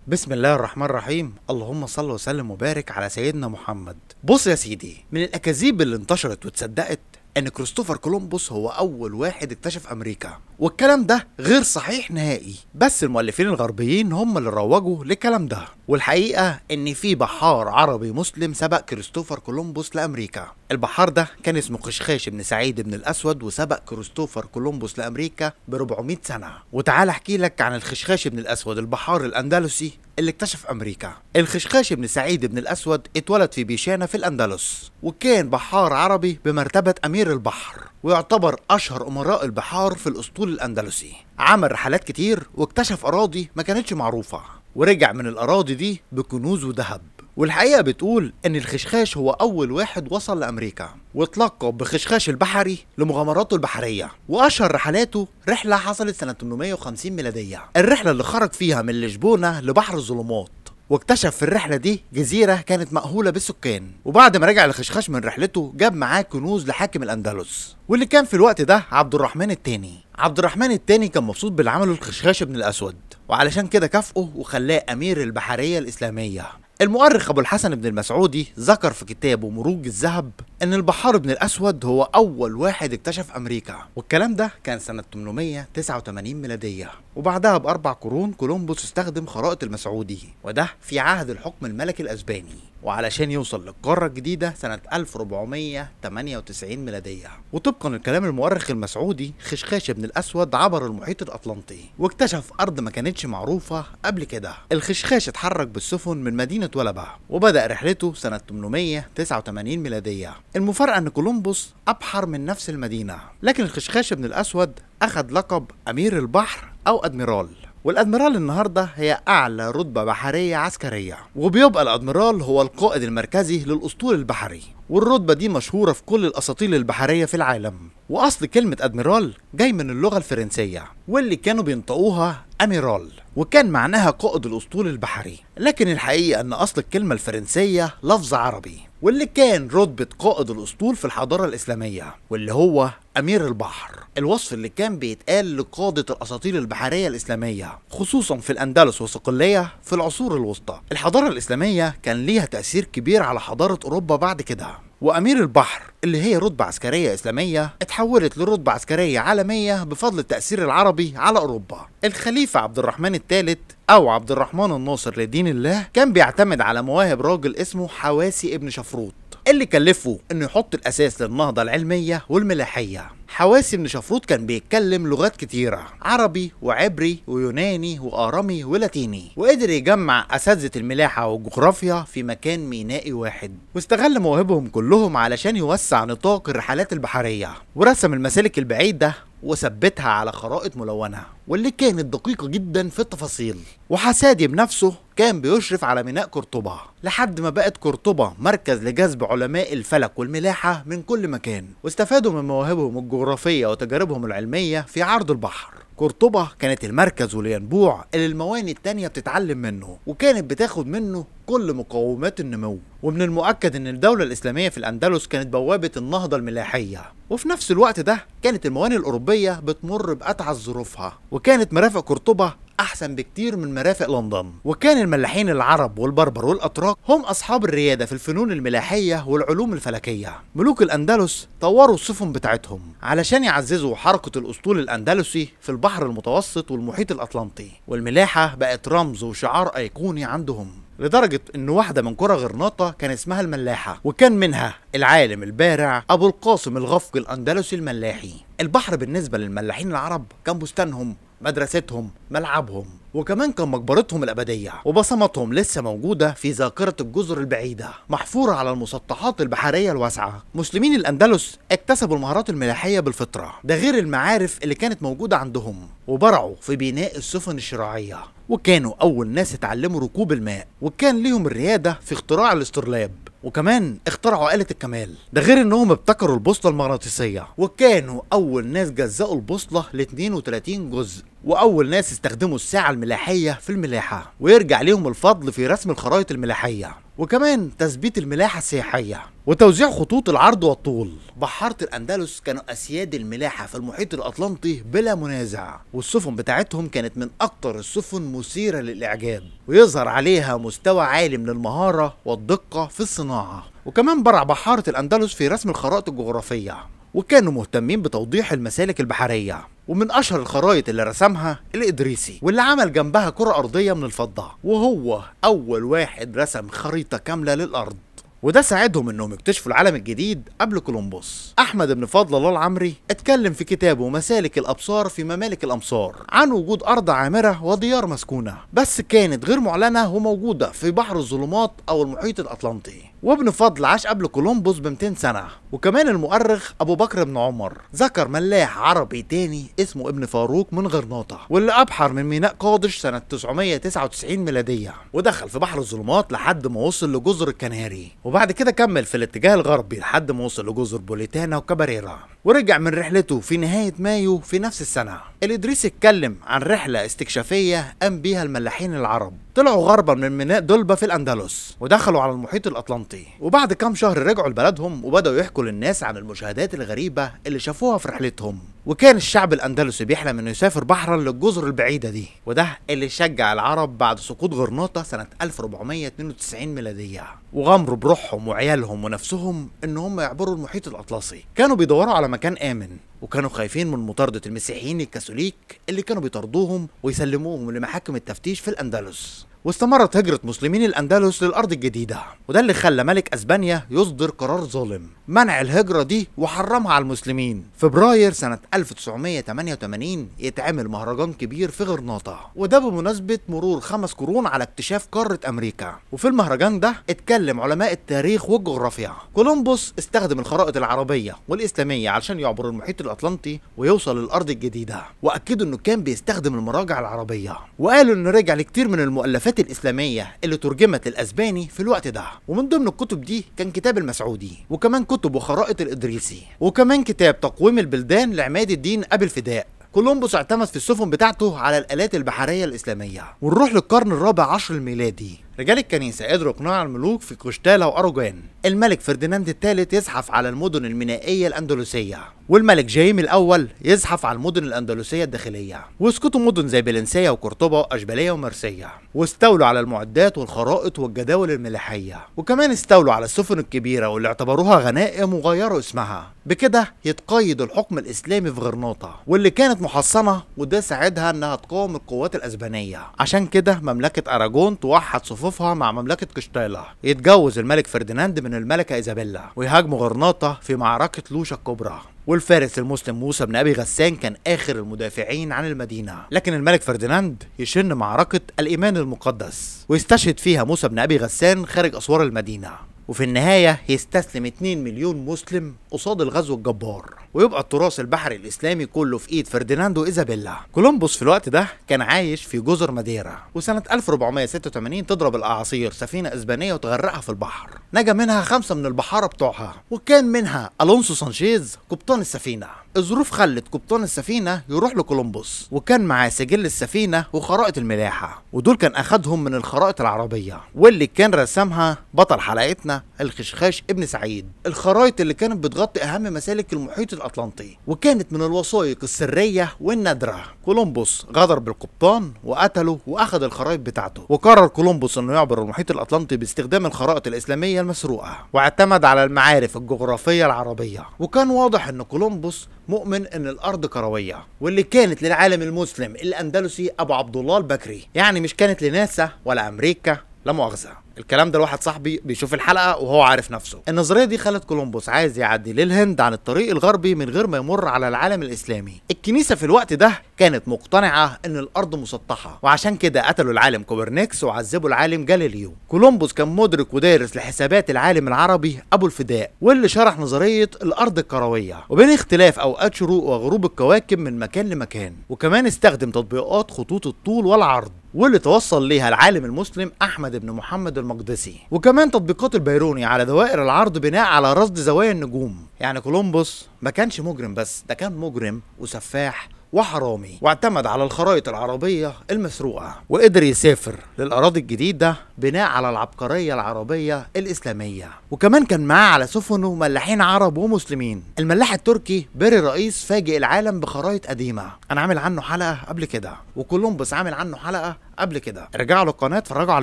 بسم الله الرحمن الرحيم. اللهم صل وسلم وبارك على سيدنا محمد. بص يا سيدي، من الأكاذيب اللي انتشرت واتصدقت ان كريستوفر كولومبوس هو اول واحد اكتشف امريكا، والكلام ده غير صحيح نهائي، بس المؤلفين الغربيين هم اللي روجوا للكلام ده. والحقيقه ان في بحار عربي مسلم سبق كريستوفر كولومبوس لامريكا. البحار ده كان اسمه خشخاش بن سعيد بن الاسود، وسبق كريستوفر كولومبوس لامريكا ب 400 سنه. وتعال احكي لك عن الخشخاش بن الاسود البحار الاندلسي اللي اكتشف امريكا. الخشخاش بن سعيد بن الاسود اتولد في بيشانة في الاندلس، وكان بحار عربي بمرتبة امير البحر، ويعتبر اشهر امراء البحار في الاسطول الاندلسي. عمل رحلات كتير واكتشف اراضي ما كانتش معروفة، ورجع من الاراضي دي بكنوز وذهب. والحقيقة بتقول ان الخشخاش هو اول واحد وصل لامريكا، واتلقب بخشخاش البحري لمغامراته البحرية. واشهر رحلاته رحلة حصلت سنة 850 ميلادية، الرحلة اللي خرج فيها من لشبونة لبحر الظلمات، واكتشف في الرحلة دي جزيرة كانت مأهولة بالسكان. وبعد ما رجع الخشخاش من رحلته جاب معاه كنوز لحاكم الأندلس، واللي كان في الوقت ده عبد الرحمن الثاني. عبد الرحمن الثاني كان مبسوط باللي عمله الخشخاش بن الأسود، وعلشان كده كافئه وخلاه أمير البحرية الإسلامية. المؤرخ أبو الحسن بن المسعودي ذكر في كتابه مروج الذهب إن البحار بن الأسود هو أول واحد اكتشف أمريكا، والكلام ده كان سنة 889 ميلادية. وبعدها بأربع قرون كولومبوس استخدم خرائط المسعودي، وده في عهد الحكم الملكي الأسباني، وعلشان يوصل للقارة الجديدة سنة 1498 ميلادية. وطبقا لكلام المؤرخ المسعودي، خشخاش بن الأسود عبر المحيط الأطلنطي واكتشف أرض ما كانتش معروفة قبل كده. الخشخاش اتحرك بالسفن من مدينة ولبة، وبدأ رحلته سنة 889 ميلادية. المفارقة إن كولومبوس أبحر من نفس المدينة، لكن الخشخاش بن الأسود أخذ لقب أمير البحر أو أدميرال. والأدميرال النهاردة هي أعلى رتبة بحرية عسكرية، وبيبقى الأدميرال هو القائد المركزي للأسطول البحري، والرتبة دي مشهورة في كل الأساطيل البحرية في العالم. وأصل كلمة أدميرال جاي من اللغة الفرنسية، واللي كانوا بينطقوها أميرال، وكان معناها قائد الأسطول البحري. لكن الحقيقة أن أصل الكلمة الفرنسية لفظ عربي، واللي كان رتبة قائد الأسطول في الحضارة الإسلامية، واللي هو أمير البحر، الوصف اللي كان بيتقال لقادة الأساطيل البحرية الإسلامية، خصوصا في الأندلس وصقلية في العصور الوسطى. الحضارة الإسلامية كان ليها تأثير كبير على حضارة أوروبا بعد كده، وأمير البحر اللي هي رتبة عسكرية إسلامية اتحولت لرتبة عسكرية عالمية بفضل التأثير العربي على أوروبا. الخليفة عبد الرحمن الثالث أو عبد الرحمن الناصر لدين الله كان بيعتمد على مواهب راجل اسمه حواسي ابن شفروت، اللي كلفه انه يحط الاساس للنهضة العلمية والملاحية. حواسي بن شفروت كان بيتكلم لغات كتيرة، عربي وعبري ويوناني وآرامي ولاتيني، وقدر يجمع أساتذة الملاحة والجغرافيا في مكان مينائي واحد، واستغل مواهبهم كلهم علشان يوسع نطاق الرحلات البحرية، ورسم المسالك البعيدة وثبتها على خرائط ملونة، واللي كانت دقيقة جدا في التفاصيل. وحسادي بنفسه كان بيشرف على ميناء قرطبة، لحد ما بقت قرطبة مركز لجذب علماء الفلك والملاحة من كل مكان، واستفادوا من مواهبهم الجغرافية وتجاربهم العلمية في عرض البحر. قرطبة كانت المركز والينبوع اللي الموانئ التانية بتتعلم منه، وكانت بتاخد منه كل مقومات النمو. ومن المؤكد ان الدولة الإسلامية في الأندلس كانت بوابة النهضة الملاحية، وفي نفس الوقت ده كانت الموانئ الأوروبية بتمر بأتعس ظروفها، وكانت مرافق قرطبة أحسن بكتير من مرافق لندن. وكان الملاحين العرب والبربر والأتراك هم أصحاب الريادة في الفنون الملاحية والعلوم الفلكية. ملوك الأندلس طوروا السفن بتاعتهم علشان يعززوا حركة الأسطول الأندلسي في البحر المتوسط والمحيط الأطلنطي، والملاحة بقت رمز وشعار أيقوني عندهم، لدرجة ان واحدة من قرى غرناطة كان اسمها الملاحة، وكان منها العالم البارع ابو القاسم الغفق الاندلسي الملاحي. البحر بالنسبة للملاحين العرب كان بستانهم، مدرستهم، ملعبهم، وكمان كان مقبرتهم الأبدية، وبصمتهم لسه موجودة في ذاكرة الجزر البعيدة محفورة على المسطحات البحرية الواسعة. مسلمين الأندلس اكتسبوا المهارات الملاحية بالفطرة، ده غير المعارف اللي كانت موجودة عندهم، وبرعوا في بناء السفن الشراعية، وكانوا أول ناس اتعلموا ركوب الماء، وكان ليهم الريادة في اختراع الاسترلاب، وكمان اخترعوا آلة الكمال، ده غير انهم ابتكروا البوصلة المغناطيسية، وكانوا اول ناس جزأوا البوصلة ل 32 جزء، واول ناس استخدموا الساعة الملاحية في الملاحة، ويرجع ليهم الفضل في رسم الخرائط الملاحية، وكمان تثبيت الملاحة السياحية. وتوزيع خطوط العرض والطول. بحارة الأندلس كانوا أسياد الملاحة في المحيط الأطلنطي بلا منازع، والسفن بتاعتهم كانت من أكتر السفن مثيرة للإعجاب، ويظهر عليها مستوى عالي من المهارة والدقة في الصناعة. وكمان برع بحارة الأندلس في رسم الخرائط الجغرافية، وكانوا مهتمين بتوضيح المسالك البحرية. ومن اشهر الخرائط اللي رسمها الادريسي، واللي عمل جنبها كرة ارضية من الفضة، وهو اول واحد رسم خريطة كاملة للارض، وده ساعدهم انهم يكتشفوا العالم الجديد قبل كولومبوس. احمد بن فضل الله العمري اتكلم في كتابه مسالك الابصار في ممالك الامصار عن وجود ارض عامرة وديار مسكونة، بس كانت غير معلنة وموجودة في بحر الظلمات او المحيط الاطلنطي. وابن فضل عاش قبل كولومبوس ب 200 سنة. وكمان المؤرخ ابو بكر بن عمر ذكر ملاح عربي تاني اسمه ابن فاروق من غرناطة، واللي ابحر من ميناء قادش سنة 999 ميلادية، ودخل في بحر الظلمات لحد ما وصل لجزر الكناري، وبعد كده كمل في الاتجاه الغربي لحد ما وصل لجزر بوليتانا وكاباريرا، ورجع من رحلته في نهاية مايو في نفس السنة. الإدريسي اتكلم عن رحلة استكشافية قام بيها الملاحين العرب، طلعوا غربا من ميناء دولبا في الأندلس ودخلوا على المحيط الأطلنطي، وبعد كام شهر رجعوا لبلدهم وبدأوا يحكوا للناس عن المشاهدات الغريبة اللي شافوها في رحلتهم. وكان الشعب الأندلسي بيحلم إنه يسافر بحرا للجزر البعيدة دي، وده اللي شجع العرب بعد سقوط غرناطة سنة 1492 ميلادية، وغامروا بروحهم وعيالهم ونفسهم إن هم يعبروا المحيط الأطلسي. كانوا بيدوروا على مكان آمن، وكانوا خايفين من مطاردة المسيحيين الكاثوليك اللي كانوا بيطاردوهم ويسلموهم لمحاكم التفتيش في الأندلس. واستمرت هجرة مسلمين الأندلس للأرض الجديدة، وده اللي خلى ملك أسبانيا يصدر قرار ظالم منع الهجرة دي وحرمها على المسلمين. فبراير سنة 1988 يتعمل مهرجان كبير في غرناطة، وده بمناسبة مرور 5 قرون على اكتشاف قارة أمريكا. وفي المهرجان ده اتكلم علماء التاريخ والجغرافيا. كولومبوس استخدم الخرائط العربية والإسلامية علشان يعبر المحيط الأطلنطي ويوصل للأرض الجديدة، وأكدوا إنه كان بيستخدم المراجع العربية، وقالوا إنه رجع لكتير من المؤلفات الإسلامية اللي ترجمت للأسباني في الوقت ده، ومن ضمن الكتب دي كان كتاب المسعودي، وكمان كتب وخرائط الإدريسي، وكمان كتاب تقويم البلدان لعماد الدين أبي الفداء. كولومبوس اعتمد في السفن بتاعته على الآلات البحرية الإسلامية. ونروح للقرن الرابع عشر الميلادي، رجال الكنيسة قدروا إقناع الملوك في قشتالة وأروجان. الملك فرديناند الثالث يزحف على المدن المينائية الأندلسية، والملك جايم الأول يزحف على المدن الأندلسية الداخلية، ويسقطوا مدن زي فالنسيا وقرطبة وأشبيلية ومرسية، واستولوا على المعدات والخرائط والجداول الملاحية، وكمان استولوا على السفن الكبيرة واللي اعتبروها غنائم وغيروا اسمها. بكده يتقيد الحكم الإسلامي في غرناطة، واللي كانت محصنة، وده ساعدها إنها تقاوم القوات الأسبانية. عشان كده مملكة أراجون توحد صفوفها مع مملكة قشتالة، يتجوز الملك فرديناند من الملكة إيزابيلا، ويهاجموا غرناطة في معركة لوشا الكبرى. والفارس المسلم موسى بن أبي غسان كان آخر المدافعين عن المدينة، لكن الملك فرديناند يشن معركة الإيمان المقدس، ويستشهد فيها موسى بن أبي غسان خارج أسوار المدينة، وفي النهاية يستسلم 2 مليون مسلم قصاد الغزو الجبار، ويبقى التراث البحري الإسلامي كله في إيد فرديناند وإيزابيلا. كولومبوس في الوقت ده كان عايش في جزر ماديرا، وسنة 1486 تضرب الأعاصير سفينة إسبانية وتغرقها في البحر. نجا منها 5 من البحارة بتوعها، وكان منها ألونسو سانشيز قبطان السفينة. الظروف خلت قبطان السفينة يروح لكولومبوس، وكان معاه سجل السفينة وخرائط الملاحة، ودول كان أخدهم من الخرائط العربية، واللي كان رسمها بطل حلقتنا الخشخاش ابن سعيد. الخرائط اللي كانت بتغطي أهم مسالك المحيط الأطلنطي، وكانت من الوثائق السرية والنادرة. كولومبوس غدر بالقبطان وقتله وأخذ الخرائط بتاعته، وقرر كولومبوس إنه يعبر المحيط الأطلنطي باستخدام الخرائط الإسلامية المسروقة، واعتمد على المعارف الجغرافية العربية. وكان واضح إن كولومبوس مؤمن ان الارض كرويه، واللي كانت للعالم المسلم الاندلسي ابو عبد الله البكري، يعني مش كانت لناسا ولا امريكا، لا مؤاخذه. الكلام ده لواحد صاحبي بيشوف الحلقه وهو عارف نفسه. النظريه دي خلت كولومبوس عايز يعدي للهند عن الطريق الغربي من غير ما يمر على العالم الاسلامي. الكنيسه في الوقت ده كانت مقتنعه ان الارض مسطحه، وعشان كده قتلوا العالم كوبرنيكس وعذبوا العالم جاليليو. كولومبوس كان مدرك ودارس لحسابات العالم العربي ابو الفداء، واللي شرح نظريه الارض الكرويه وبين اختلاف اوقات شروق وغروب الكواكب من مكان لمكان، وكمان استخدم تطبيقات خطوط الطول والعرض، واللي توصل ليها العالم المسلم احمد بن محمد المقدسي، وكمان تطبيقات البيروني على دوائر العرض بناء على رصد زوايا النجوم. يعني كولومبوس ما كانش مجرم بس، ده كان مجرم وسفاح وحرامي، واعتمد على الخرائط العربية المسروقة، وقدر يسافر للأراضي الجديدة بناء على العبقرية العربية الإسلامية. وكمان كان معاه على سفنه ملاحين عرب ومسلمين. الملاح التركي بيري رئيس فاجئ العالم بخرائط قديمة، أنا عامل عنه حلقة قبل كده، وكولومبوس عامل عنه حلقة قبل كده، رجعوا للقناة اتفرجوا على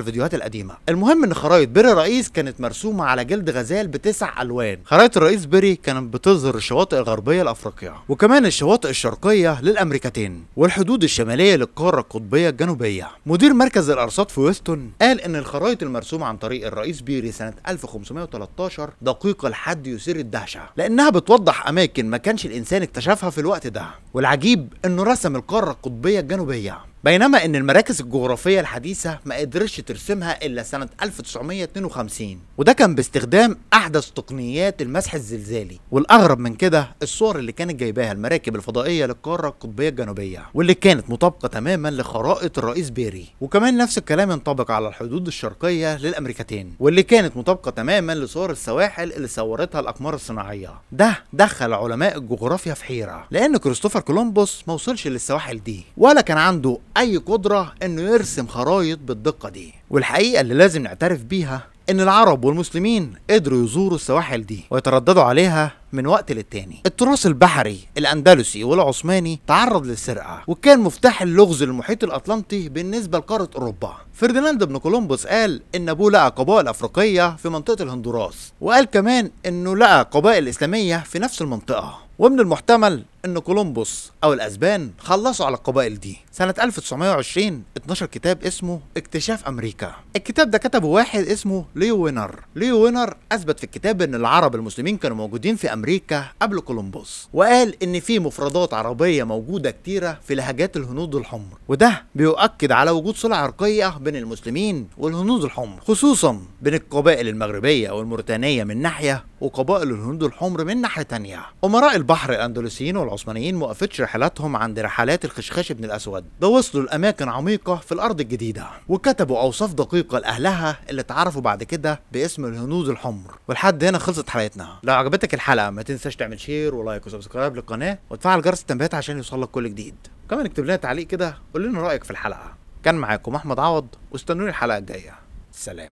الفيديوهات القديمة. المهم ان خرايط بيري رئيس كانت مرسومة على جلد غزال ب9 ألوان. خرايط الرئيس بيري كانت بتظهر الشواطئ الغربية لأفريقيا، وكمان الشواطئ الشرقية للأمريكتين، والحدود الشمالية للقارة القطبية الجنوبية. مدير مركز الأرصاد في ويستون قال ان الخرايط المرسومة عن طريق الرئيس بيري سنة 1513 دقيقة لحد يثير الدهشة، لأنها بتوضح أماكن ما كانش الإنسان اكتشفها في الوقت ده. والعجيب انه رسم القارة القطبية الجنوبية، بينما ان المراكز الجغرافية الحديثة ما قدرش ترسمها الا سنة 1952، وده كان باستخدام احدث تقنيات المسح الزلزالي. والاغرب من كده الصور اللي كانت جايباها المراكب الفضائية للقارة القطبية الجنوبية، واللي كانت مطابقة تماما لخرائط الرئيس بيري. وكمان نفس الكلام ينطبق على الحدود الشرقية للامريكتين، واللي كانت مطابقة تماما لصور السواحل اللي صورتها الاقمار الصناعية. ده دخل علماء الجغرافيا في حيرة، لان كريستوفر كولومبوس ما وصلش للسواحل دي، ولا كان عنده اي قدرة انه يرسم خرايط بالدقة دي. والحقيقة اللي لازم نعترف بيها ان العرب والمسلمين قدروا يزوروا السواحل دي ويترددوا عليها من وقت للتاني. التراث البحري الاندلسي والعثماني تعرض للسرقة، وكان مفتاح اللغز للمحيط الاطلنطي بالنسبة لقارة اوروبا. فرديناند بن كولومبوس قال ان ابوه لقى قبائل افريقية في منطقة الهندوراس، وقال كمان انه لقى قبائل اسلامية في نفس المنطقة. ومن المحتمل ان كولومبوس او الاسبان خلصوا على القبائل دي. سنة 1920 اتنشر كتاب اسمه اكتشاف امريكا. الكتاب ده كتبه واحد اسمه ليو وينر. ليو وينر اثبت في الكتاب ان العرب المسلمين كانوا موجودين في امريكا قبل كولومبوس، وقال ان في مفردات عربية موجودة كتيرة في لهجات الهنود الحمر، وده بيؤكد على وجود صلة عرقية بين المسلمين والهنود الحمر، خصوصا بين القبائل المغربية والموريتانية من ناحية وقبائل الهنود الحمر من ناحية تانية. امراء البحر الاندلسيين والعثمانيين ما وقفتش رحلاتهم عند رحلات الخشخاش بن الاسود، ده وصلوا لاماكن عميقة في الارض الجديدة، وكتبوا اوصاف دقيقة لاهلها اللي اتعرفوا بعد كده باسم الهنود الحمر. ولحد هنا خلصت حلقتنا. لو عجبتك الحلقة ما تنساش تعمل شير ولايك وسبسكرايب للقناة وتفعل جرس التنبيهات عشان يوصلك كل جديد. كمان اكتب لنا تعليق كده قول لنا رايك في الحلقة. كان معاكم احمد عوض، واستنوني الحلقة الجاية. سلام.